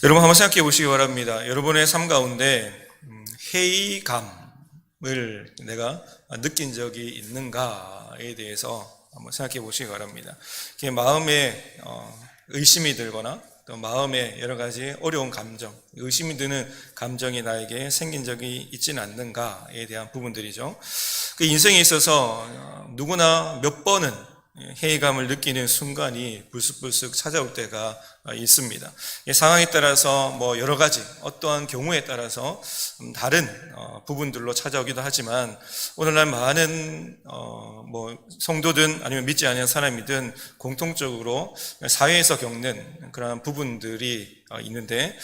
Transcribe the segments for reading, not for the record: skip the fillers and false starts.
여러분 한번 생각해 보시기 바랍니다. 여러분의 삶 가운데 회의감을 내가 느낀 적이 있는가에 대해서 한번 생각해 보시기 바랍니다. 마음에 의심이 들거나 또 마음에 여러 가지 어려운 감정, 의심이 드는 감정이 나에게 생긴 적이 있지는 않는가에 대한 부분들이죠. 그 인생에 있어서 누구나 몇 번은 회의감을 느끼는 순간이 불쑥불쑥 찾아올 때가 있습니다. 상황에 따라서 여러 가지 어떠한 경우에 따라서 다른 부분들로 찾아오기도 하지만 오늘날 많은 성도든 아니면 믿지 않는 사람이든 공통적으로 사회에서 겪는 그런 부분들이 있는데,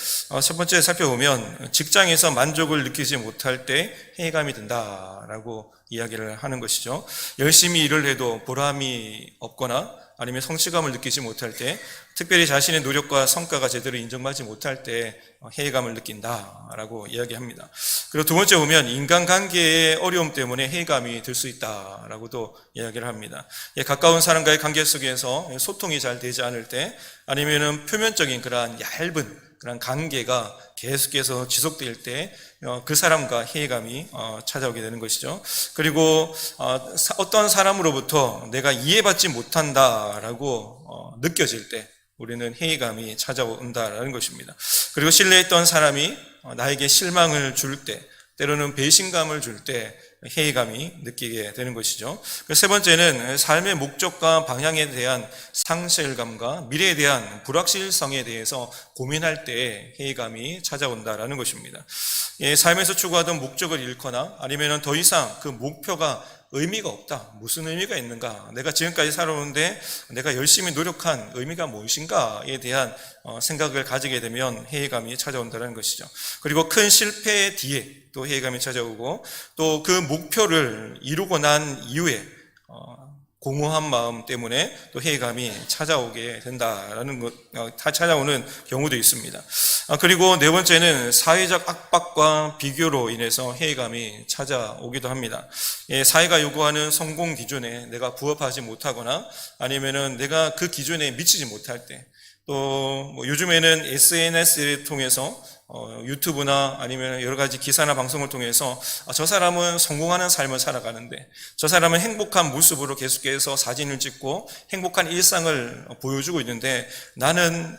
첫 번째 살펴보면 직장에서 만족을 느끼지 못할 때 회의감이 든다라고 이야기를 하는 것이죠. 열심히 일을 해도 보람이 없거나 아니면 성취감을 느끼지 못할 때, 특별히 자신의 노력과 성과가 제대로 인정받지 못할 때 회의감을 느낀다라고 이야기합니다. 그리고 두 번째 보면 인간관계의 어려움 때문에 회의감이 들 수 있다라고도 이야기를 합니다. 가까운 사람과의 관계 속에서 소통이 잘 되지 않을 때, 아니면은 표면적인 그러한 얇은 그런 관계가 계속해서 지속될 때 그 사람과 회의감이 찾아오게 되는 것이죠. 그리고 어떤 사람으로부터 내가 이해받지 못한다라고 느껴질 때 우리는 회의감이 찾아온다라는 것입니다. 그리고 신뢰했던 사람이 나에게 실망을 줄 때, 때로는 배신감을 줄 때 회의감이 느끼게 되는 것이죠. 세 번째는 삶의 목적과 방향에 대한 상실감과 미래에 대한 불확실성에 대해서 고민할 때 회의감이 찾아온다라는 것입니다. 삶에서 추구하던 목적을 잃거나 아니면 더 이상 그 목표가 의미가 없다. 무슨 의미가 있는가? 내가 지금까지 살아오는데 내가 열심히 노력한 의미가 무엇인가에 대한 생각을 가지게 되면 회의감이 찾아온다는 것이죠. 그리고 큰 실패 뒤에 또 회의감이 찾아오고, 또 그 목표를 이루고 난 이후에 공허한 마음 때문에 또 회의감이 찾아오게 된다라는 것, 찾아오는 경우도 있습니다. 그리고 네 번째는 사회적 압박과 비교로 인해서 회의감이 찾아오기도 합니다. 사회가 요구하는 성공 기준에 내가 부합하지 못하거나 아니면은 내가 그 기준에 미치지 못할 때, 또 요즘에는 SNS를 통해서 유튜브나 아니면 여러 가지 기사나 방송을 통해서 저 사람은 성공하는 삶을 살아가는데, 저 사람은 행복한 모습으로 계속해서 사진을 찍고 행복한 일상을 보여주고 있는데 나는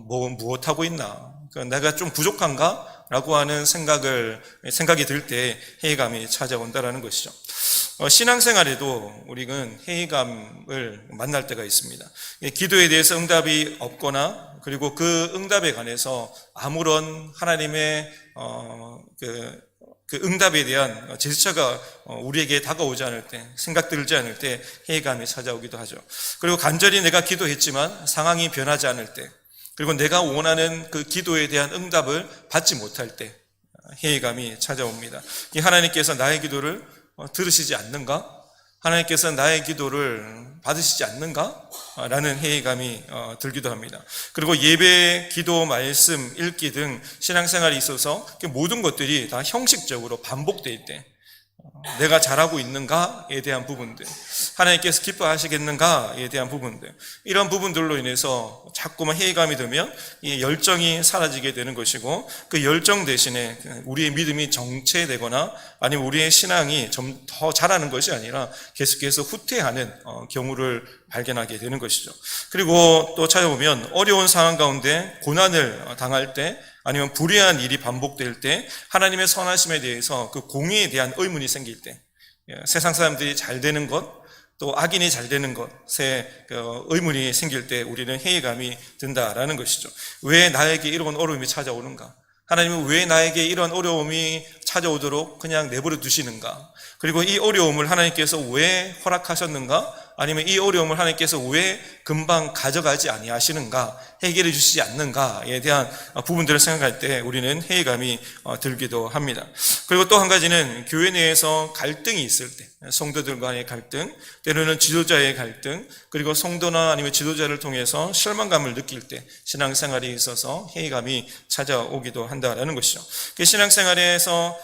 무엇하고 있나? 내가 좀 부족한가? 라고 하는 생각이 들 때 회의감이 찾아온다라는 것이죠. 신앙생활에도 우리는 회의감을 만날 때가 있습니다. 기도에 대해서 응답이 없거나, 그리고 그 응답에 관해서 아무런 하나님의 그 응답에 대한 제스처가 우리에게 다가오지 않을 때, 생각 들지 않을 때 회의감이 찾아오기도 하죠. 그리고 간절히 내가 기도했지만 상황이 변하지 않을 때, 그리고 내가 원하는 그 기도에 대한 응답을 받지 못할 때 회의감이 찾아옵니다. 하나님께서 나의 기도를 들으시지 않는가? 하나님께서 나의 기도를 받으시지 않는가? 라는 회의감이 들기도 합니다. 그리고 예배, 기도, 말씀, 읽기 등 신앙생활에 있어서 모든 것들이 다 형식적으로 반복될 때, 내가 잘하고 있는가에 대한 부분들, 하나님께서 기뻐하시겠는가에 대한 부분들, 이런 부분들로 인해서 자꾸만 회의감이 들면 이 열정이 사라지게 되는 것이고, 그 열정 대신에 우리의 믿음이 정체되거나 아니면 우리의 신앙이 좀 더 자라는 것이 아니라 계속해서 후퇴하는 경우를 발견하게 되는 것이죠. 그리고 또 찾아보면 어려운 상황 가운데 고난을 당할 때, 아니면 불의한 일이 반복될 때, 하나님의 선하심에 대해서 그 공의에 대한 의문이 생길 때, 세상 사람들이 잘 되는 것, 또 악인이 잘 되는 것에 의문이 생길 때 우리는 회의감이 든다라는 것이죠. 왜 나에게 이런 어려움이 찾아오는가? 하나님은 왜 나에게 이런 어려움이 찾아오도록 그냥 내버려 두시는가? 그리고 이 어려움을 하나님께서 왜 허락하셨는가? 아니면 이 어려움을 하나님께서 왜 금방 가져가지 아니하시는가? 해결해 주시지 않는가에 대한 부분들을 생각할 때 우리는 회의감이 들기도 합니다. 그리고 또 한 가지는 교회 내에서 갈등이 있을 때, 성도들 간의 갈등, 때로는 지도자의 갈등, 그리고 성도나 아니면 지도자를 통해서 실망감을 느낄 때 신앙생활에 있어서 회의감이 찾아오기도 한다라는 것이죠. 신앙생활에서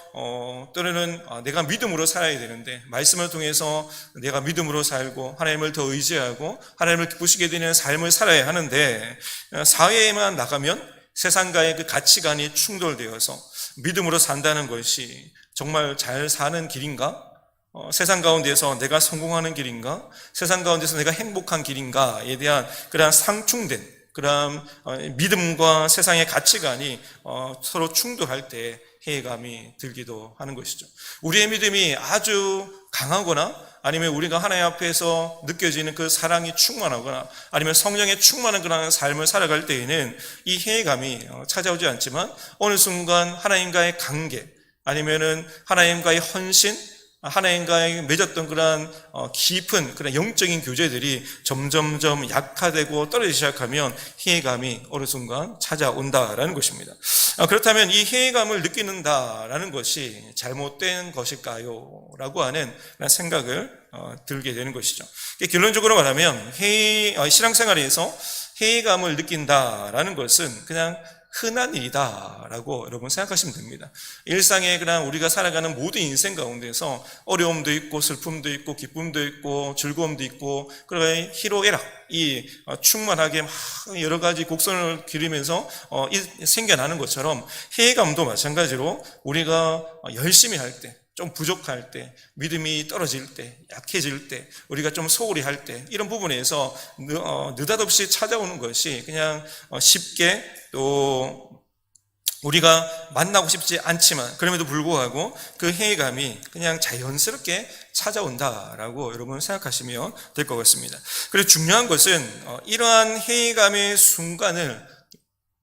때로는 내가 믿음으로 살아야 되는데, 말씀을 통해서 내가 믿음으로 살고 하나님을 더 의지하고 하나님을 기쁘시게 되는 삶을 살아야 하는데, 사회에만 나가면 세상과의 그 가치관이 충돌되어서 믿음으로 산다는 것이 정말 잘 사는 길인가? 세상 가운데서 내가 성공하는 길인가? 세상 가운데서 내가 행복한 길인가에 대한 그러한 상충된 그러한 믿음과 세상의 가치관이 서로 충돌할 때 회의감이 들기도 하는 것이죠. 우리의 믿음이 아주 강하거나 아니면 우리가 하나님 앞에서 느껴지는 그 사랑이 충만하거나 아니면 성령의 충만한 그런 삶을 살아갈 때에는 이 회의감이 찾아오지 않지만 어느 순간 하나님과의 관계 아니면은 하나님과의 헌신, 하나님과의 맺었던 그런 깊은 그런 영적인 교제들이 점점점 약화되고 떨어지기 시작하면 회의감이 어느 순간 찾아온다라는 것입니다. 그렇다면 이 회의감을 느끼는다라는 것이 잘못된 것일까요? 라고 하는 생각을 들게 되는 것이죠. 결론적으로 말하면 신앙생활에서 회의감을 느낀다라는 것은 그냥 흔한 일이다라고 여러분 생각하시면 됩니다. 일상에 그냥 우리가 살아가는 모든 인생 가운데서 어려움도 있고 슬픔도 있고 기쁨도 있고 즐거움도 있고 그리고 희로애락이 충만하게 막 여러 가지 곡선을 기르면서 생겨나는 것처럼 회의감도 마찬가지로 우리가 열심히 할 때 좀 부족할 때, 믿음이 떨어질 때, 약해질 때, 우리가 좀 소홀히 할 때 이런 부분에서 느닷없이 찾아오는 것이 그냥 쉽게 또 우리가 만나고 싶지 않지만 그럼에도 불구하고 그 회의감이 그냥 자연스럽게 찾아온다라고 여러분 생각하시면 될 것 같습니다. 그리고 중요한 것은 이러한 회의감의 순간을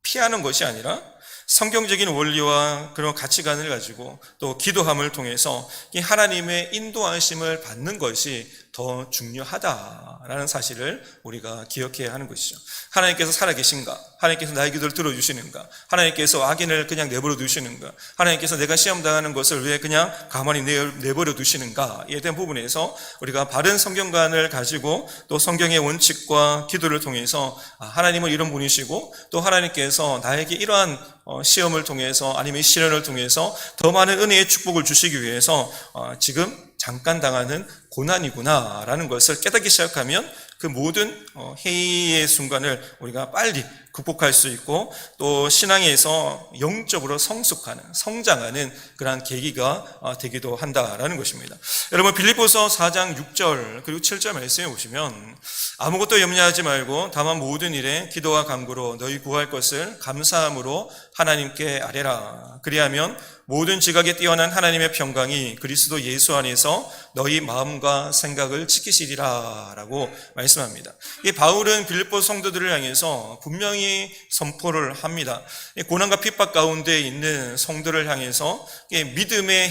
피하는 것이 아니라 성경적인 원리와 그런 가치관을 가지고 또 기도함을 통해서 하나님의 인도하심을 받는 것이 더 중요하다라는 사실을 우리가 기억해야 하는 것이죠. 하나님께서 살아계신가? 하나님께서 나의 기도를 들어주시는가? 하나님께서 악인을 그냥 내버려 두시는가? 하나님께서 내가 시험 당하는 것을 왜 그냥 가만히 내버려 두시는가에 대한 부분에서 우리가 바른 성경관을 가지고 또 성경의 원칙과 기도를 통해서 하나님은 이런 분이시고 또 하나님께서 나에게 이러한 시험을 통해서 아니면 시련을 통해서 더 많은 은혜의 축복을 주시기 위해서 지금 잠깐 당하는 고난이구나라는 것을 깨닫기 시작하면 그 모든 회의의 순간을 우리가 빨리 극복할 수 있고 또 신앙에서 영적으로 성장하는 그러한 계기가 되기도 한다라는 것입니다. 여러분 빌립보서 4장 6절 그리고 7절 말씀에 보시면 아무것도 염려하지 말고 다만 모든 일에 기도와 간구로 너희 구할 것을 감사함으로 하나님께 아뢰라. 그리하면 모든 지각에 뛰어난 하나님의 평강이 그리스도 예수 안에서 너희 마음과 생각을 지키시리라 라고 말씀합니다. 이 바울은 빌립보 성도들을 향해서 분명히 선포를 합니다. 고난과 핍박 가운데 있는 성도를 향해서 믿음의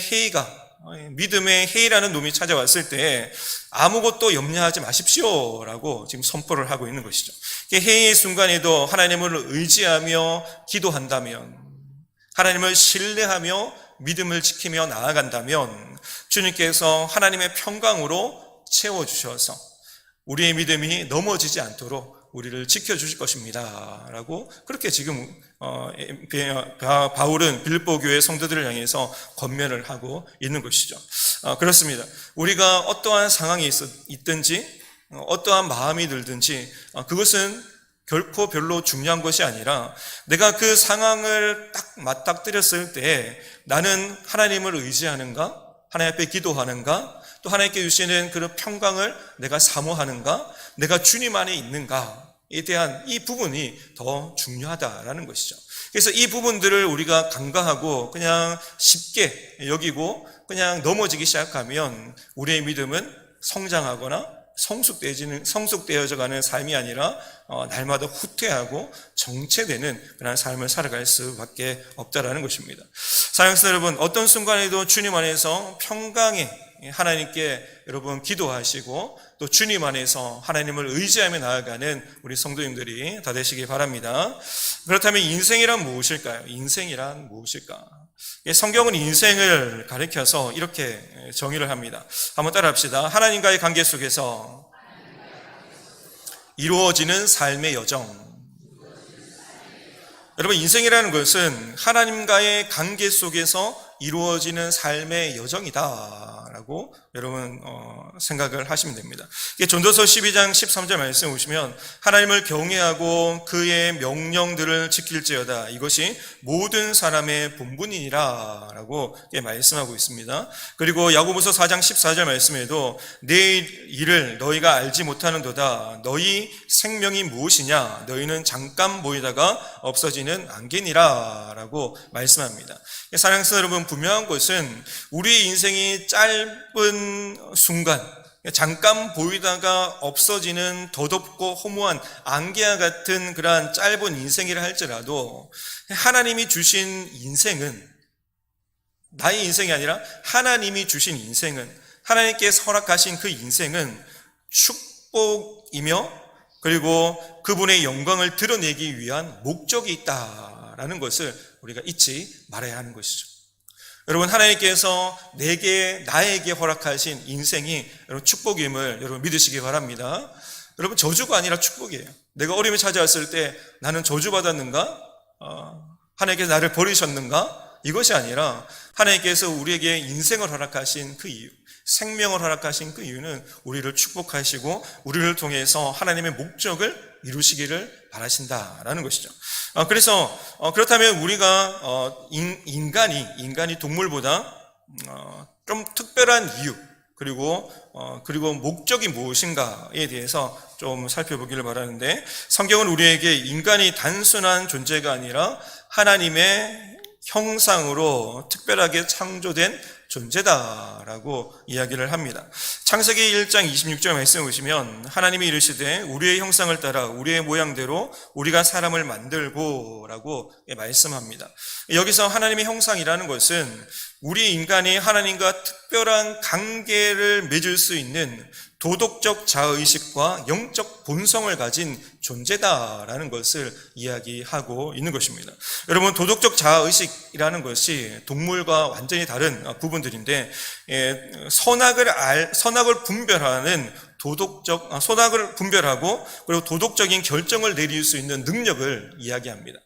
회의라는 놈이 찾아왔을 때 아무것도 염려하지 마십시오라고 지금 선포를 하고 있는 것이죠. 회의의 순간에도 하나님을 의지하며 기도한다면, 하나님을 신뢰하며 믿음을 지키며 나아간다면 주님께서 하나님의 평강으로 채워주셔서 우리의 믿음이 넘어지지 않도록 우리를 지켜주실 것입니다 라고 그렇게 지금 바울은 빌립보 교회 성도들을 향해서 권면을 하고 있는 것이죠. 그렇습니다. 우리가 어떠한 상황이 있든지 어떠한 마음이 들든지 그것은 결코 별로 중요한 것이 아니라 내가 그 상황을 딱 맞닥뜨렸을 때 나는 하나님을 의지하는가? 하나님 앞에 기도하는가? 또 하나님께 주시는 그런 평강을 내가 사모하는가? 내가 주님 안에 있는가에 대한 이 부분이 더 중요하다라는 것이죠. 그래서 이 부분들을 우리가 간과하고 그냥 쉽게 여기고 그냥 넘어지기 시작하면 우리의 믿음은 성장하거나 성숙되어져가는 삶이 아니라 날마다 후퇴하고 정체되는 그런 삶을 살아갈 수밖에 없다라는 것입니다. 사랑하는 여러분, 어떤 순간에도 주님 안에서 평강에 하나님께 여러분 기도하시고 또 주님 안에서 하나님을 의지하며 나아가는 우리 성도님들이 다 되시기 바랍니다. 그렇다면 인생이란 무엇일까요? 인생이란 무엇일까? 성경은 인생을 가리켜서 이렇게 정의를 합니다. 한번 따라합시다. 하나님과의 관계 속에서 이루어지는 삶의 여정. 여러분, 인생이라는 것은 하나님과의 관계 속에서 이루어지는 삶의 여정이다라고 여러분 생각을 하시면 됩니다. 전도서 12장 13절 말씀 보시면 하나님을 경외하고 그의 명령들을 지킬지어다 이것이 모든 사람의 본분이니라 라고 말씀하고 있습니다. 그리고 야고보서 4장 14절 말씀에도 내 일을 너희가 알지 못하는도다 너희 생명이 무엇이냐 너희는 잠깐 보이다가 없어지는 안개니라 라고 말씀합니다. 사랑하는 여러분, 분명한 것은 우리의 인생이 짧은 순간 잠깐 보이다가 없어지는 더덥고 허무한 안개와 같은 그러한 짧은 인생이라 할지라도 하나님이 주신 인생은 나의 인생이 아니라 하나님이 주신 인생은 하나님께서 허락하신 그 인생은 축복이며 그리고 그분의 영광을 드러내기 위한 목적이 있다라는 것을 우리가 잊지 말아야 하는 것이죠. 여러분, 하나님께서 나에게 허락하신 인생이 여러분 축복임을 여러분 믿으시기 바랍니다. 여러분, 저주가 아니라 축복이에요. 내가 어려움이 찾아왔을 때 나는 저주받았는가? 하나님께서 나를 버리셨는가? 이것이 아니라 하나님께서 우리에게 인생을 허락하신 그 이유, 생명을 허락하신 그 이유는 우리를 축복하시고 우리를 통해서 하나님의 목적을 이루시기를 바라신다라는 것이죠. 그래서 그렇다면 우리가 인간이 동물보다 좀 특별한 이유 그리고 목적이 무엇인가에 대해서 좀 살펴보기를 바라는데, 성경은 우리에게 인간이 단순한 존재가 아니라 하나님의 형상으로 특별하게 창조된 존재다라고 이야기를 합니다. 창세기 1장 26절 말씀 보시면 하나님이 이르시되 우리의 형상을 따라 우리의 모양대로 우리가 사람을 만들고라고 말씀합니다. 여기서 하나님의 형상이라는 것은 우리 인간이 하나님과 특별한 관계를 맺을 수 있는 도덕적 자의식과 영적 본성을 가진 존재다라는 것을 이야기하고 있는 것입니다. 여러분, 도덕적 자의식이라는 것이 동물과 완전히 다른 부분들인데, 선악을 분별하는 선악을 분별하고 그리고 도덕적인 결정을 내릴 수 있는 능력을 이야기합니다.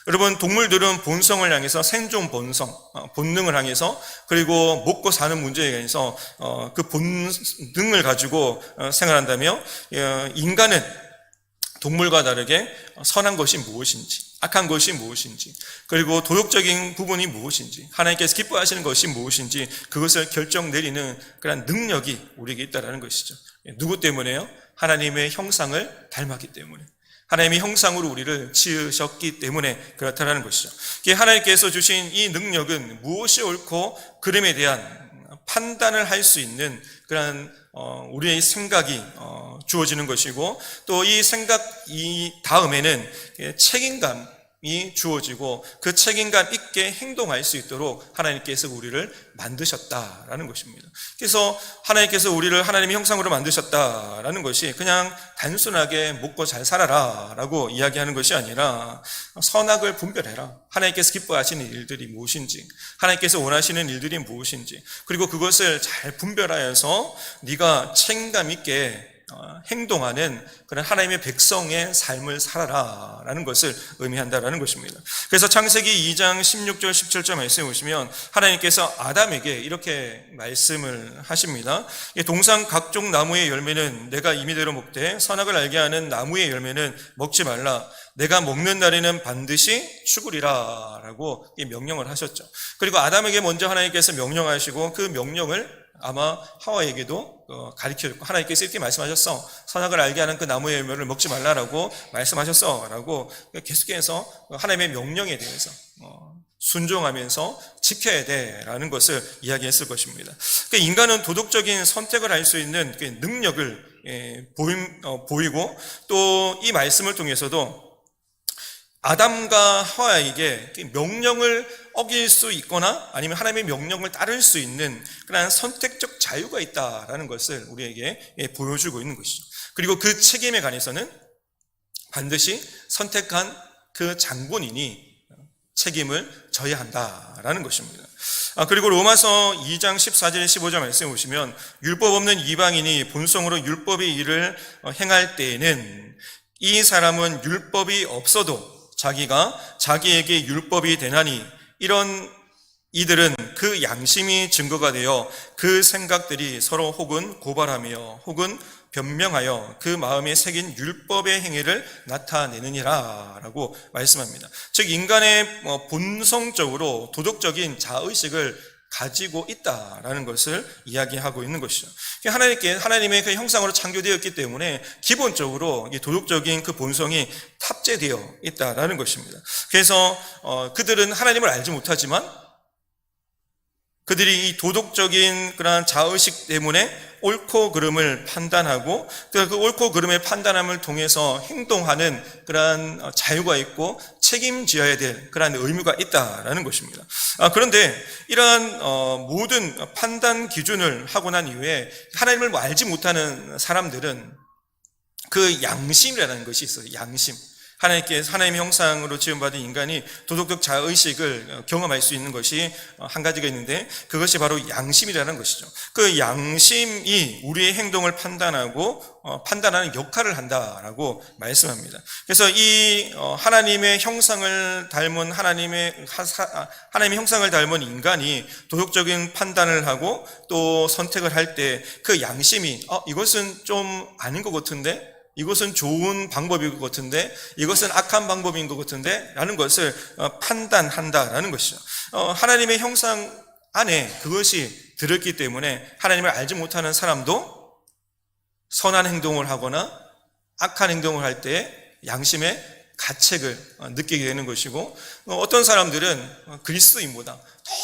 여러분, 동물들은 본성을 향해서 생존 본능을 향해서 그리고 먹고 사는 문제에 관해서 그 본능을 가지고 생활한다며, 인간은 동물과 다르게 선한 것이 무엇인지, 악한 것이 무엇인지, 그리고 도덕적인 부분이 무엇인지, 하나님께서 기뻐하시는 것이 무엇인지 그것을 결정 내리는 그런 능력이 우리에게 있다는 것이죠. 누구 때문에요? 하나님의 형상을 닮았기 때문에, 하나님의 형상으로 우리를 지으셨기 때문에 그렇다는 것이죠. 하나님께서 주신 이 능력은 무엇이 옳고 그름에 대한 판단을 할 수 있는 그런 우리의 생각이 주어지는 것이고, 또 이 다음에는 책임감이 주어지고 그 책임감 있게 행동할 수 있도록 하나님께서 우리를 만드셨다라는 것입니다. 그래서 하나님께서 우리를 하나님의 형상으로 만드셨다라는 것이 그냥 단순하게 먹고 잘 살아라 라고 이야기하는 것이 아니라 선악을 분별해라, 하나님께서 기뻐하시는 일들이 무엇인지, 하나님께서 원하시는 일들이 무엇인지, 그리고 그것을 잘 분별하여서 네가 책임감 있게 행동하는 그런 하나님의 백성의 삶을 살아라 라는 것을 의미한다라는 것입니다. 그래서 창세기 2장 16절 17절 말씀을 보시면 하나님께서 아담에게 이렇게 말씀을 하십니다. 동산 각종 나무의 열매는 내가 임의대로 먹되 선악을 알게 하는 나무의 열매는 먹지 말라. 내가 먹는 날에는 반드시 죽으리라 라고 명령을 하셨죠. 그리고 아담에게 먼저 하나님께서 명령하시고 그 명령을 아마 하와에게도 가르쳐줬고, 하나님께서 이렇게 말씀하셨어. 선악을 알게 하는 그 나무의 열매를 먹지 말라라고 말씀하셨어 라고 계속해서 하나님의 명령에 대해서 순종하면서 지켜야 돼라는 것을 이야기했을 것입니다. 인간은 도덕적인 선택을 할 수 있는 능력을 보이고, 또 이 말씀을 통해서도 아담과 하와에게 명령을 어길 수 있거나 아니면 하나님의 명령을 따를 수 있는 그런 선택적 자유가 있다라는 것을 우리에게 보여주고 있는 것이죠. 그리고 그 책임에 관해서는 반드시 선택한 그 장본인이 책임을 져야 한다라는 것입니다. 그리고 로마서 2장 14절 15절 말씀해 보시면 율법 없는 이방인이 본성으로 율법의 일을 행할 때에는 이 사람은 율법이 없어도 자기에게 율법이 되나니 이런 이들은 그 양심이 증거가 되어 그 생각들이 서로 혹은 고발하며 혹은 변명하여 그 마음에 새긴 율법의 행위를 나타내느니라 라고 말씀합니다. 즉 인간의 본성적으로 도덕적인 자의식을 가지고 있다라는 것을 이야기하고 있는 것이죠. 하나님의 그 형상으로 창조되었기 때문에 기본적으로 이 도덕적인 그 본성이 탑재되어 있다라는 것입니다. 그래서 그들은 하나님을 알지 못하지만 그들이 이 도덕적인 그러한 자의식 때문에 옳고 그름을 판단하고 그 옳고 그름의 판단함을 통해서 행동하는 그러한 자유가 있고 책임져야 될 그러한 의무가 있다라는 것입니다. 그런데 이러한 모든 판단 기준을 하고 난 이후에 하나님을 알지 못하는 사람들은 그 양심이라는 것이 있어요. 양심. 하나님의 형상으로 지음받은 인간이 도덕적 자의식을 경험할 수 있는 것이 한 가지가 있는데 그것이 바로 양심이라는 것이죠. 그 양심이 우리의 행동을 판단하는 역할을 한다라고 말씀합니다. 그래서 이 하나님의 형상을 닮은 하나님의 형상을 닮은 인간이 도덕적인 판단을 하고 또 선택을 할 때 그 양심이 이것은 좀 아닌 것 같은데, 이것은 좋은 방법인 것 같은데, 이것은 악한 방법인 것 같은데 라는 것을 판단한다라는 것이죠. 하나님의 형상 안에 그것이 들었기 때문에 하나님을 알지 못하는 사람도 선한 행동을 하거나 악한 행동을 할 때 양심의 가책을 느끼게 되는 것이고, 어떤 사람들은 그리스도인보다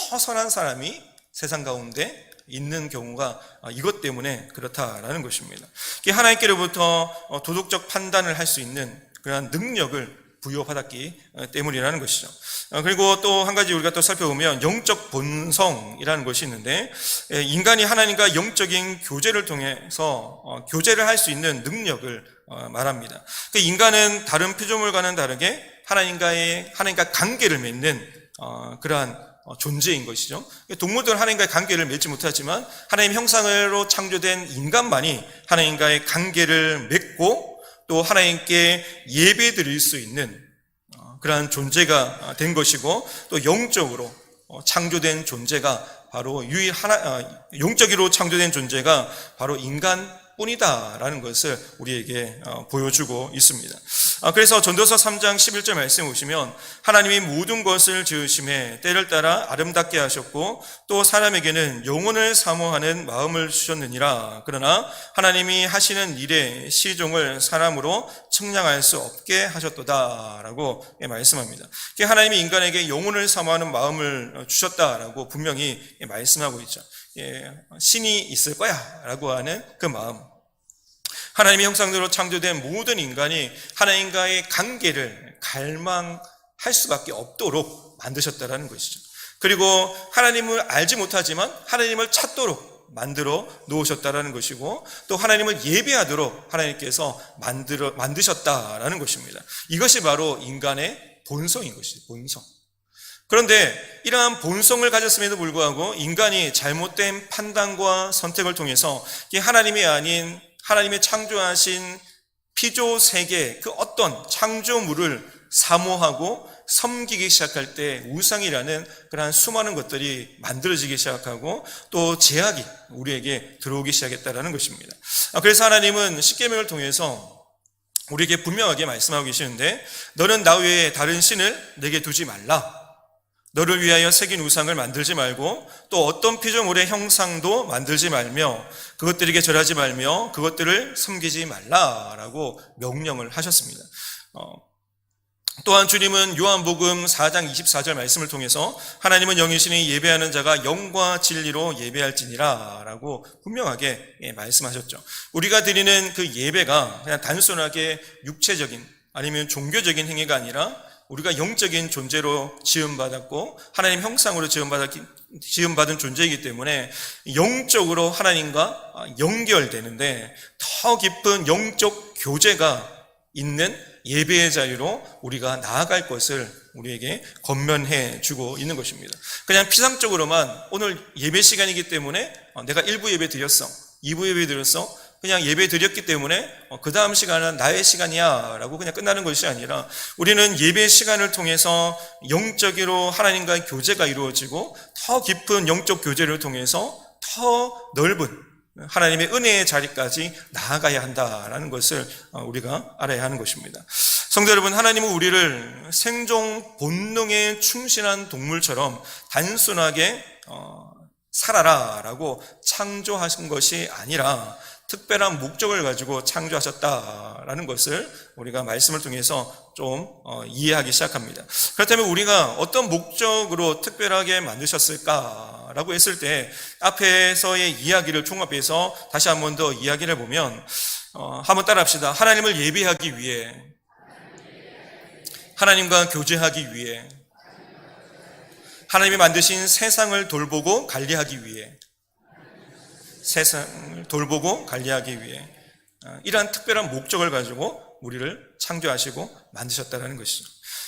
더 선한 사람이 세상 가운데 있는 경우가 이것 때문에 그렇다라는 것입니다. 하나님께로부터 도덕적 판단을 할 수 있는 그런 능력을 부여받았기 때문이라는 것이죠. 그리고 또 한 가지 우리가 또 살펴보면 영적 본성이라는 것이 있는데, 인간이 하나님과 영적인 교제를 통해서 교제를 할 수 있는 능력을 말합니다. 인간은 다른 피조물과는 다르게 하나님과 관계를 맺는 그러한 존재인 것이죠. 동물들은 하나님과의 관계를 맺지 못하지만 하나님 형상으로 창조된 인간만이 하나님과의 관계를 맺고 또 하나님께 예배 드릴 수 있는 그러한 존재가 된 것이고, 또 영적으로 창조된 존재가 바로 영적으로 창조된 존재가 바로 인간뿐이다라는 것을 우리에게 보여주고 있습니다. 그래서 전도서 3장 11절 말씀 보시면 하나님이 모든 것을 지으심에 때를 따라 아름답게 하셨고 또 사람에게는 영혼을 사모하는 마음을 주셨느니라. 그러나 하나님이 하시는 일의 시종을 사람으로 측량할 수 없게 하셨도다라고 말씀합니다. 하나님이 인간에게 영혼을 사모하는 마음을 주셨다라고 분명히 말씀하고 있죠. 신이 있을 거야 라고 하는 그 마음, 하나님의 형상대로 창조된 모든 인간이 하나님과의 관계를 갈망할 수밖에 없도록 만드셨다라는 것이죠. 그리고 하나님을 알지 못하지만 하나님을 찾도록 만들어 놓으셨다라는 것이고, 또 하나님을 예배하도록 하나님께서 만드셨다라는 것입니다. 이것이 바로 인간의 본성인 것이죠. 본성. 그런데 이러한 본성을 가졌음에도 불구하고 인간이 잘못된 판단과 선택을 통해서 하나님이 아닌 하나님의 창조하신 피조 세계 그 어떤 창조물을 사모하고 섬기기 시작할 때 우상이라는 그러한 수많은 것들이 만들어지기 시작하고 또 제약이 우리에게 들어오기 시작했다는 것입니다. 그래서 하나님은 십계명을 통해서 우리에게 분명하게 말씀하고 계시는데, 너는 나 외에 다른 신을 내게 두지 말라. 너를 위하여 새긴 우상을 만들지 말고 또 어떤 피조물의 형상도 만들지 말며 그것들에게 절하지 말며 그것들을 섬기지 말라라고 명령을 하셨습니다. 또한 주님은 요한복음 4장 24절 말씀을 통해서 하나님은 영이시니 예배하는 자가 영과 진리로 예배할지니라 라고 분명하게 말씀하셨죠. 우리가 드리는 그 예배가 그냥 단순하게 육체적인 아니면 종교적인 행위가 아니라 우리가 영적인 존재로 지음받았고 하나님 형상으로 지음받은 존재이기 때문에 영적으로 하나님과 연결되는데 더 깊은 영적 교제가 있는 예배의 자리로 우리가 나아갈 것을 우리에게 권면해 주고 있는 것입니다. 그냥 피상적으로만 오늘 예배 시간이기 때문에 내가 1부 예배 드렸어, 2부 예배 드렸어, 그냥 예배 드렸기 때문에 그 다음 시간은 나의 시간이야 라고 그냥 끝나는 것이 아니라 우리는 예배 시간을 통해서 영적으로 하나님과의 교제가 이루어지고 더 깊은 영적 교제를 통해서 더 넓은 하나님의 은혜의 자리까지 나아가야 한다라는 것을 우리가 알아야 하는 것입니다. 성도 여러분, 하나님은 우리를 생존 본능에 충실한 동물처럼 단순하게 살아라 라고 창조하신 것이 아니라 특별한 목적을 가지고 창조하셨다라는 것을 우리가 말씀을 통해서 좀 이해하기 시작합니다. 그렇다면 우리가 어떤 목적으로 특별하게 만드셨을까라고 했을 때 앞에서의 이야기를 종합해서 다시 한 번 더 이야기를 해보면 한번 따라합시다. 하나님을 예배하기 위해, 하나님과 교제하기 위해, 하나님이 만드신 세상을 돌보고 관리하기 위해, 세상을 돌보고 관리하기 위해 이러한 특별한 목적을 가지고 우리를 창조하시고 만드셨다는 것이죠.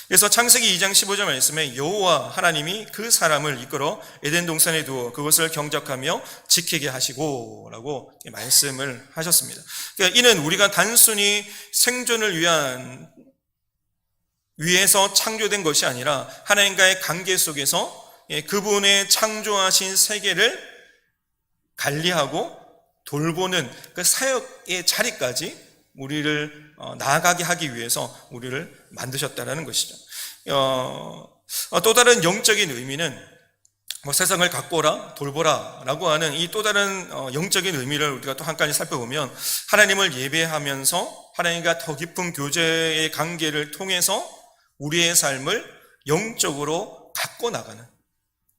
그래서 창세기 2장 15절 말씀에 여호와 하나님이 그 사람을 이끌어 에덴 동산에 두어 그것을 경작하며 지키게 하시고 라고 말씀을 하셨습니다. 그러니까 이는 우리가 단순히 생존을 위해서 창조된 것이 아니라 하나님과의 관계 속에서 그분의 창조하신 세계를 관리하고 돌보는 그 사역의 자리까지 우리를 나아가게 하기 위해서 우리를 만드셨다는 것이죠. 또 다른 영적인 의미는 세상을 가꾸어라, 돌보라 라고 하는 이 또 다른 영적인 의미를 우리가 또 한 가지 살펴보면 하나님을 예배하면서 하나님과 더 깊은 교제의 관계를 통해서 우리의 삶을 영적으로 가꿔 나가는,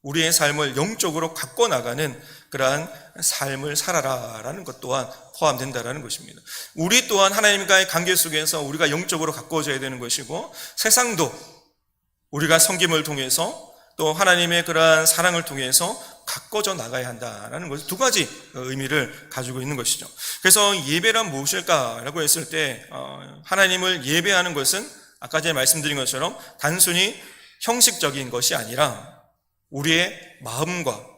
우리의 삶을 영적으로 가꿔 나가는 그러한 삶을 살아라라는 것 또한 포함된다라는 것입니다. 우리 또한 하나님과의 관계 속에서 우리가 영적으로 가꿔져야 되는 것이고 세상도 우리가 섬김을 통해서 또 하나님의 그러한 사랑을 통해서 가꿔져 나가야 한다라는 것을 두 가지 의미를 가지고 있는 것이죠. 그래서 예배란 무엇일까라고 했을 때 하나님을 예배하는 것은 아까 전에 말씀드린 것처럼 단순히 형식적인 것이 아니라 우리의 마음과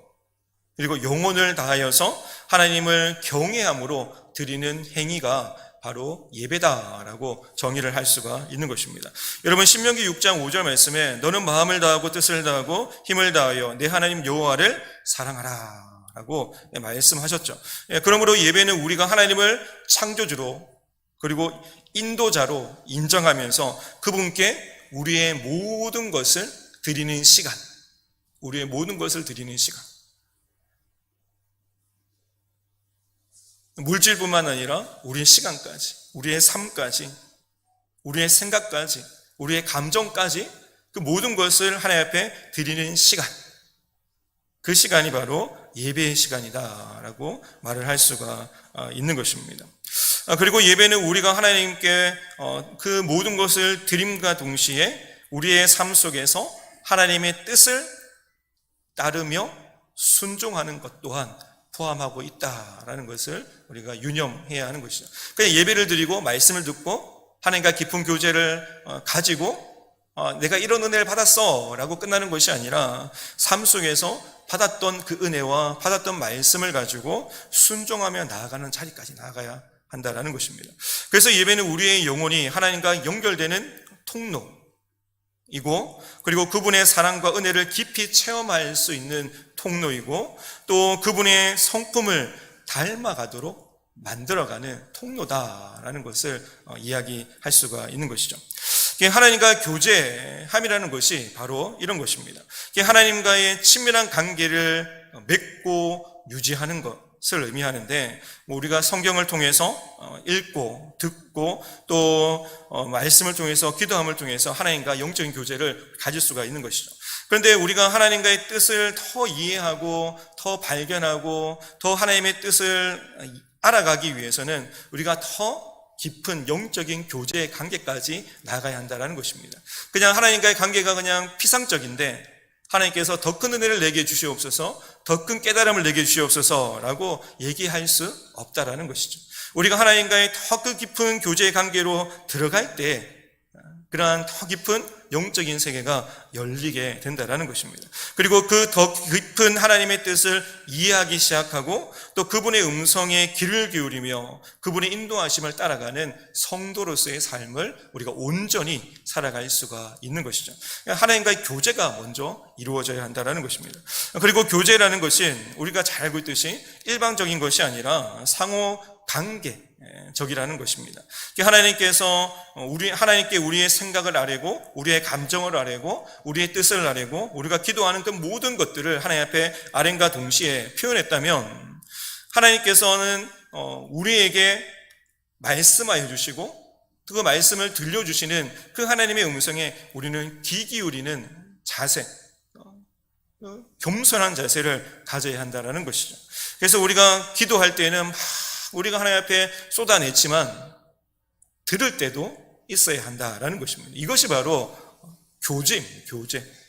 그리고 영혼을 다하여서 하나님을 경외함으로 드리는 행위가 바로 예배다라고 정의를 할 수가 있는 것입니다. 여러분 신명기 6장 5절 말씀에 너는 마음을 다하고 뜻을 다하고 힘을 다하여 내 하나님 여호와를 사랑하라 라고 말씀하셨죠. 그러므로 예배는 우리가 하나님을 창조주로 그리고 인도자로 인정하면서 그분께 우리의 모든 것을 드리는 시간, 우리의 모든 것을 드리는 시간. 물질뿐만 아니라 우리의 시간까지, 우리의 삶까지, 우리의 생각까지, 우리의 감정까지 그 모든 것을 하나님 앞에 드리는 시간. 그 시간이 바로 예배의 시간이다라고 말을 할 수가 있는 것입니다. 그리고 예배는 우리가 하나님께 그 모든 것을 드림과 동시에 우리의 삶 속에서 하나님의 뜻을 따르며 순종하는 것 또한 포함하고 있다라는 것을 우리가 유념해야 하는 것이죠. 그냥 예배를 드리고 말씀을 듣고 하나님과 깊은 교제를 가지고 내가 이런 은혜를 받았어 라고 끝나는 것이 아니라 삶 속에서 받았던 그 은혜와 받았던 말씀을 가지고 순종하며 나아가는 자리까지 나아가야 한다라는 것입니다. 그래서 예배는 우리의 영혼이 하나님과 연결되는 통로이고 그리고 그분의 사랑과 은혜를 깊이 체험할 수 있는 통로이고 또 그분의 성품을 닮아가도록 만들어가는 통로다라는 것을 이야기할 수가 있는 것이죠. 하나님과 교제함이라는 것이 바로 이런 것입니다. 하나님과의 친밀한 관계를 맺고 유지하는 것을 의미하는데 우리가 성경을 통해서 읽고 듣고 또 말씀을 통해서 기도함을 통해서 하나님과 영적인 교제를 가질 수가 있는 것이죠. 그런데 우리가 하나님과의 뜻을 더 이해하고 더 발견하고 더 하나님의 뜻을 알아가기 위해서는 우리가 더 깊은 영적인 교제의 관계까지 나가야 한다는 것입니다. 그냥 하나님과의 관계가 그냥 피상적인데 하나님께서 더 큰 은혜를 내게 주시옵소서, 더 큰 깨달음을 내게 주시옵소서라고 얘기할 수 없다라는 것이죠. 우리가 하나님과의 더 깊은 교제의 관계로 들어갈 때 그러한 더 깊은 영적인 세계가 열리게 된다라는 것입니다. 그리고 그 더 깊은 하나님의 뜻을 이해하기 시작하고 또 그분의 음성에 귀를 기울이며 그분의 인도하심을 따라가는 성도로서의 삶을 우리가 온전히 살아갈 수가 있는 것이죠. 하나님과의 교제가 먼저 이루어져야 한다는 것입니다. 그리고 교제라는 것은 우리가 잘 알고 있듯이 일방적인 것이 아니라 상호 관계적이라는 것입니다. 하나님께 우리의 생각을 아뢰고 우리의 감정을 아뢰고 우리의 뜻을 아뢰고 우리가 기도하는 그 모든 것들을 하나님 앞에 아뢰과 동시에 표현했다면 하나님께서는 우리에게 말씀하여 주시고 그 말씀을 들려주시는 그 하나님의 음성에 우리는 귀 기울이는 자세, 겸손한 자세를 가져야 한다는 것이죠. 그래서 우리가 기도할 때는 우리가 하나님 앞에 쏟아냈지만 들을 때도 있어야 한다라는 것입니다. 이것이 바로 교제,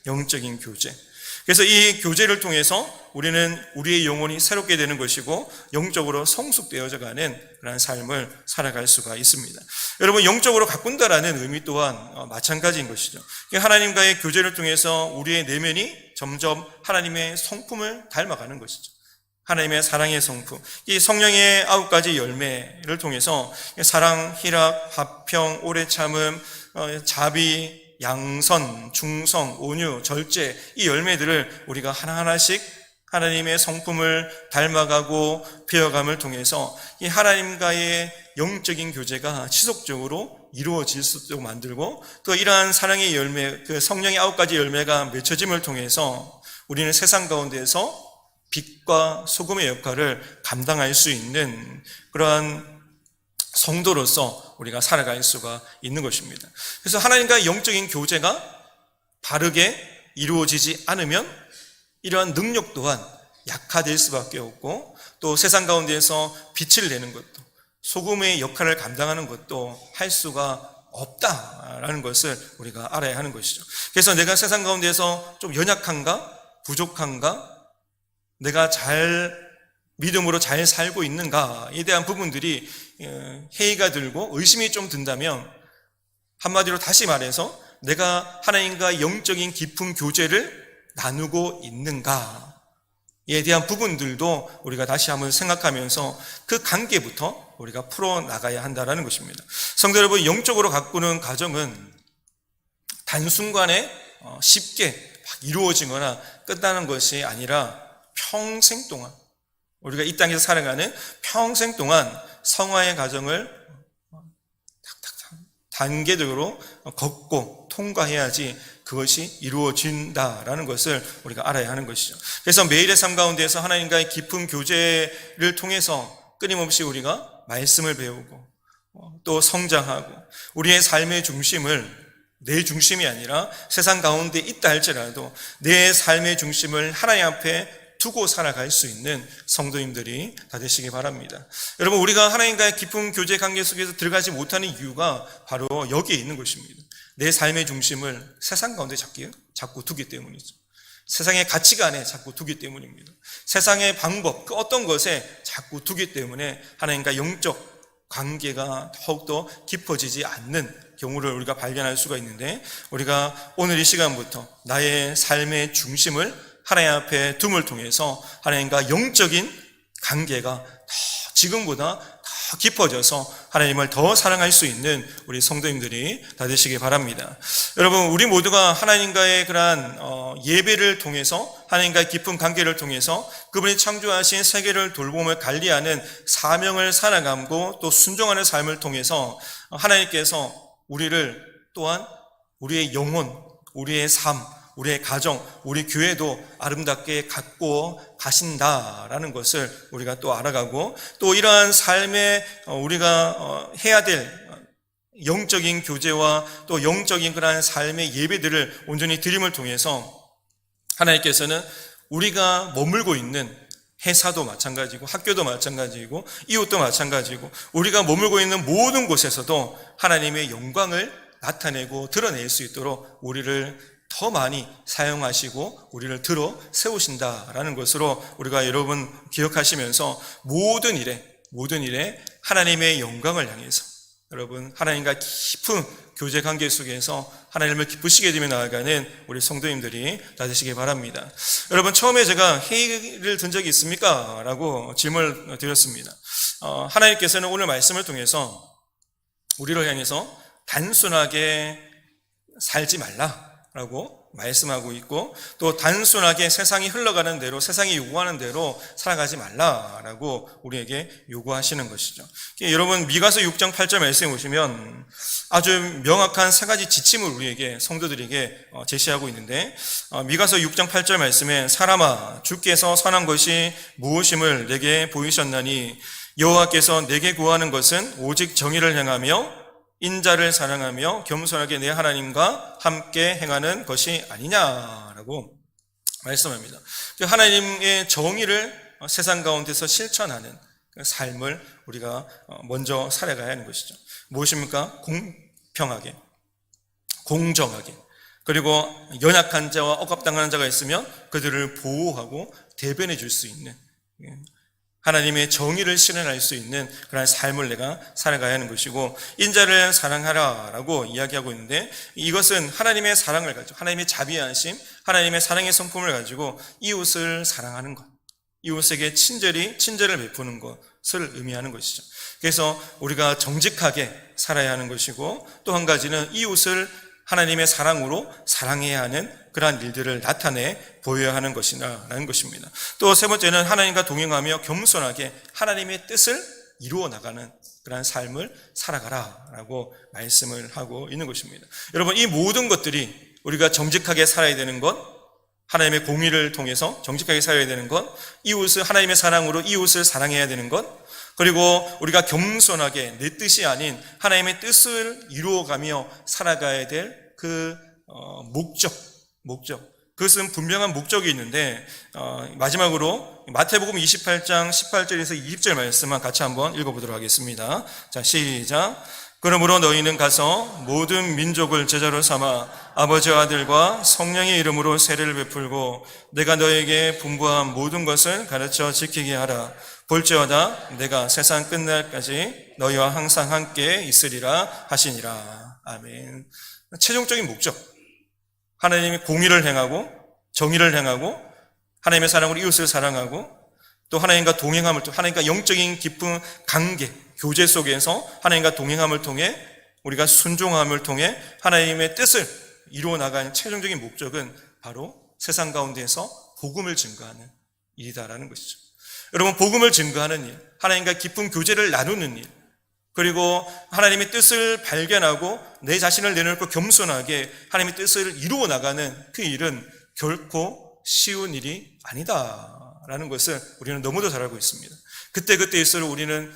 영적인 교제. 그래서 이 교제를 통해서 우리는 우리의 영혼이 새롭게 되는 것이고 영적으로 성숙되어져 가는 그런 삶을 살아갈 수가 있습니다. 여러분, 영적으로 가꾼다라는 의미 또한 마찬가지인 것이죠. 하나님과의 교제를 통해서 우리의 내면이 점점 하나님의 성품을 닮아가는 것이죠. 하나님의 사랑의 성품, 이 성령의 9가지 열매를 통해서 사랑, 희락, 화평, 오래 참음, 자비, 양선, 중성, 온유, 절제, 이 열매들을 우리가 하나하나씩 하나님의 성품을 닮아가고 배워감을 통해서 이 하나님과의 영적인 교제가 지속적으로 이루어질 수 있도록 만들고 또 이러한 사랑의 열매, 그 성령의 9가지 열매가 맺혀짐을 통해서 우리는 세상 가운데에서 빛과 소금의 역할을 감당할 수 있는 그러한 성도로서 우리가 살아갈 수가 있는 것입니다. 그래서 하나님과의 영적인 교제가 바르게 이루어지지 않으면 이러한 능력 또한 약화될 수밖에 없고 또 세상 가운데에서 빛을 내는 것도 소금의 역할을 감당하는 것도 할 수가 없다라는 것을 우리가 알아야 하는 것이죠. 그래서 내가 세상 가운데에서 좀 연약한가? 부족한가? 내가 믿음으로 잘 살고 있는가에 대한 부분들이 회의가 들고 의심이 좀 든다면 한마디로 다시 말해서 내가 하나님과 영적인 깊은 교제를 나누고 있는가에 대한 부분들도 우리가 다시 한번 생각하면서 그 관계부터 우리가 풀어나가야 한다는 것입니다. 성도 여러분, 영적으로 가꾸는 과정은 단순간에 쉽게 이루어지거나 끝나는 것이 아니라 평생 동안 우리가 이 땅에서 살아가는 평생 동안 성화의 과정을 단계적으로 걷고 통과해야지 그것이 이루어진다라는 것을 우리가 알아야 하는 것이죠. 그래서 매일의 삶 가운데서 하나님과의 깊은 교제를 통해서 끊임없이 우리가 말씀을 배우고 또 성장하고 우리의 삶의 중심을 내 중심이 아니라 세상 가운데 있다 할지라도 내 삶의 중심을 하나님 앞에 두고 살아갈 수 있는 성도님들이 다 되시기 바랍니다. 여러분, 우리가 하나님과의 깊은 교제 관계 속에서 들어가지 못하는 이유가 바로 여기에 있는 것입니다. 내 삶의 중심을 세상 가운데 자꾸 두기 때문이죠. 세상의 가치관에 자꾸 두기 때문입니다. 세상의 방법, 그 어떤 것에 자꾸 두기 때문에 하나님과 영적 관계가 더욱더 깊어지지 않는 경우를 우리가 발견할 수가 있는데, 우리가 오늘 이 시간부터 나의 삶의 중심을 하나님 앞에 둠을 통해서 하나님과 영적인 관계가 지금보다 더 깊어져서 하나님을 더 사랑할 수 있는 우리 성도님들이 다 되시기 바랍니다. 여러분, 우리 모두가 하나님과의 그러한 예배를 통해서 하나님과의 깊은 관계를 통해서 그분이 창조하신 세계를 돌봄을 관리하는 사명을 살아가고 또 순종하는 삶을 통해서 하나님께서 우리를 또한 우리의 영혼, 우리의 삶, 우리의 가정, 우리 교회도 아름답게 가꾸어 가신다라는 것을 우리가 또 알아가고 또 이러한 삶에 우리가 해야 될 영적인 교제와 또 영적인 그러한 삶의 예배들을 온전히 드림을 통해서 하나님께서는 우리가 머물고 있는 회사도 마찬가지고 학교도 마찬가지고 이웃도 마찬가지고 우리가 머물고 있는 모든 곳에서도 하나님의 영광을 나타내고 드러낼 수 있도록 우리를 더 많이 사용하시고 우리를 들어 세우신다라는 것으로 우리가 여러분 기억하시면서 모든 일에 하나님의 영광을 향해서 여러분, 하나님과 깊은 교제 관계 속에서 하나님을 기쁘시게 되며 나아가는 우리 성도님들이 다 되시기 바랍니다. 여러분, 처음에 제가 회의를 든 적이 있습니까? 라고 질문을 드렸습니다. 하나님께서는 오늘 말씀을 통해서 우리를 향해서 단순하게 살지 말라라고 말씀하고 있고, 또 단순하게 세상이 흘러가는 대로, 세상이 요구하는 대로 살아가지 말라라고 우리에게 요구하시는 것이죠. 여러분, 미가서 6장 8절 말씀에 보시면 아주 명확한 세 가지 지침을 우리에게, 성도들에게 제시하고 있는데, 미가서 6장 8절 말씀에 사람아, 주께서 선한 것이 무엇임을 내게 보이셨나니 여호와께서 내게 구하는 것은 오직 정의를 행하며 인자를 사랑하며 겸손하게 내 하나님과 함께 행하는 것이 아니냐라고 말씀합니다. 하나님의 정의를 세상 가운데서 실천하는 삶을 우리가 먼저 살아가야 하는 것이죠. 무엇입니까? 공평하게, 공정하게, 그리고 연약한 자와 억압당하는 자가 있으면 그들을 보호하고 대변해 줄 수 있는, 하나님의 정의를 실현할 수 있는 그런 삶을 내가 살아가야 하는 것이고, 인자를 사랑하라라고 이야기하고 있는데, 이것은 하나님의 사랑을 가지고, 하나님의 자비하심, 하나님의 사랑의 성품을 가지고 이웃을 사랑하는 것, 이웃에게 친절을 베푸는 것을 의미하는 것이죠. 그래서 우리가 정직하게 살아야 하는 것이고, 또 한 가지는 이웃을 하나님의 사랑으로 사랑해야 하는 그러한 일들을 나타내 보여야 하는 것이라는 것입니다. 또 세 번째는 하나님과 동행하며 겸손하게 하나님의 뜻을 이루어 나가는 그러한 삶을 살아가라라고 말씀을 하고 있는 것입니다. 여러분, 이 모든 것들이 우리가 정직하게 살아야 되는 것, 하나님의 공의를 통해서 정직하게 살아야 되는 것, 이웃을 하나님의 사랑으로 이웃을 사랑해야 되는 것, 그리고 우리가 겸손하게 내 뜻이 아닌 하나님의 뜻을 이루어가며 살아가야 될 그 목적, 그것은 분명한 목적이 있는데, 마지막으로 마태복음 28장 18절에서 20절 말씀만 같이 한번 읽어보도록 하겠습니다. 자, 시작. 그러므로 너희는 가서 모든 민족을 제자로 삼아 아버지와 아들과 성령의 이름으로 세례를 베풀고 내가 너에게 분부한 모든 것을 가르쳐 지키게 하라. 볼지어다 내가 세상 끝날까지 너희와 항상 함께 있으리라 하시니라. 아멘. 최종적인 목적, 하나님의 공의를 행하고 정의를 행하고 하나님의 사랑으로 이웃을 사랑하고 또 하나님과 동행함을 통해, 하나님과 영적인 깊은 관계, 교제 속에서 하나님과 동행함을 통해 우리가 순종함을 통해 하나님의 뜻을 이루어 나가는 최종적인 목적은 바로 세상 가운데에서 복음을 증거하는 일이다라는 것이죠. 여러분, 복음을 증거하는 일, 하나님과 깊은 교제를 나누는 일, 그리고 하나님의 뜻을 발견하고 내 자신을 내놓고 겸손하게 하나님의 뜻을 이루어 나가는 그 일은 결코 쉬운 일이 아니다라는 것을 우리는 너무도 잘 알고 있습니다. 그때그때일수록 우리는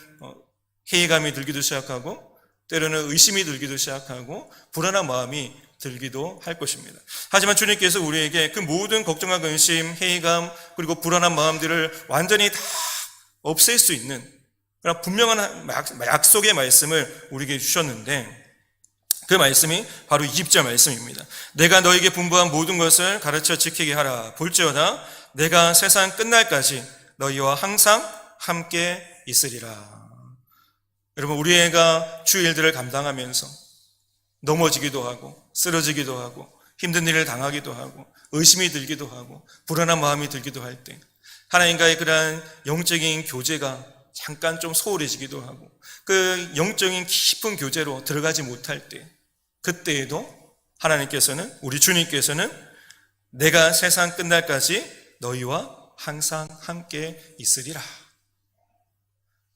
회의감이 들기도 시작하고 때로는 의심이 들기도 시작하고 불안한 마음이 들기도 할 것입니다. 하지만 주님께서 우리에게 그 모든 걱정과 근심, 회의감, 그리고 불안한 마음들을 완전히 다 없앨 수 있는 그런 분명한 약속의 말씀을 우리에게 주셨는데, 그 말씀이 바로 20절 말씀입니다. 내가 너에게 분부한 모든 것을 가르쳐 지키게 하라. 볼지어다 내가 세상 끝날까지 너희와 항상 함께 있으리라. 여러분, 우리가 주 일들을 감당하면서 넘어지기도 하고 쓰러지기도 하고 힘든 일을 당하기도 하고 의심이 들기도 하고 불안한 마음이 들기도 할 때, 하나님과의 그러한 영적인 교제가 잠깐 좀 소홀해지기도 하고 그 영적인 깊은 교제로 들어가지 못할 때, 그때에도 하나님께서는, 우리 주님께서는 내가 세상 끝날까지 너희와 항상 함께 있으리라,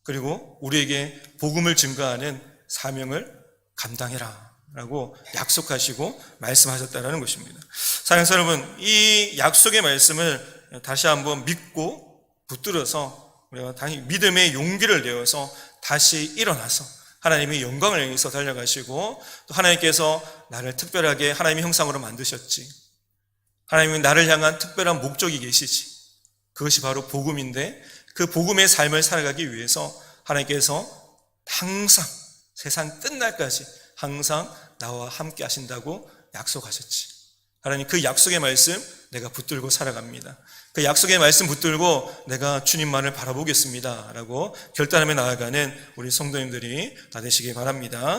그리고 우리에게 복음을 증거하는 사명을 감당해라 라고 약속하시고 말씀하셨다는 것입니다. 사랑하는 여러분, 이 약속의 말씀을 다시 한번 믿고 붙들어서 우리가 다시 믿음의 용기를 내어서 다시 일어나서 하나님의 영광을 향해서 달려가시고, 또 하나님께서 나를 특별하게 하나님의 형상으로 만드셨지, 하나님이 나를 향한 특별한 목적이 계시지, 그것이 바로 복음인데, 그 복음의 삶을 살아가기 위해서 하나님께서 항상 세상 끝날까지 항상 나와 함께 하신다고 약속하셨지. 하나님 그 약속의 말씀 내가 붙들고 살아갑니다. 그 약속의 말씀 붙들고 내가 주님만을 바라보겠습니다 라고 결단하며 나아가는 우리 성도님들이 다 되시기 바랍니다.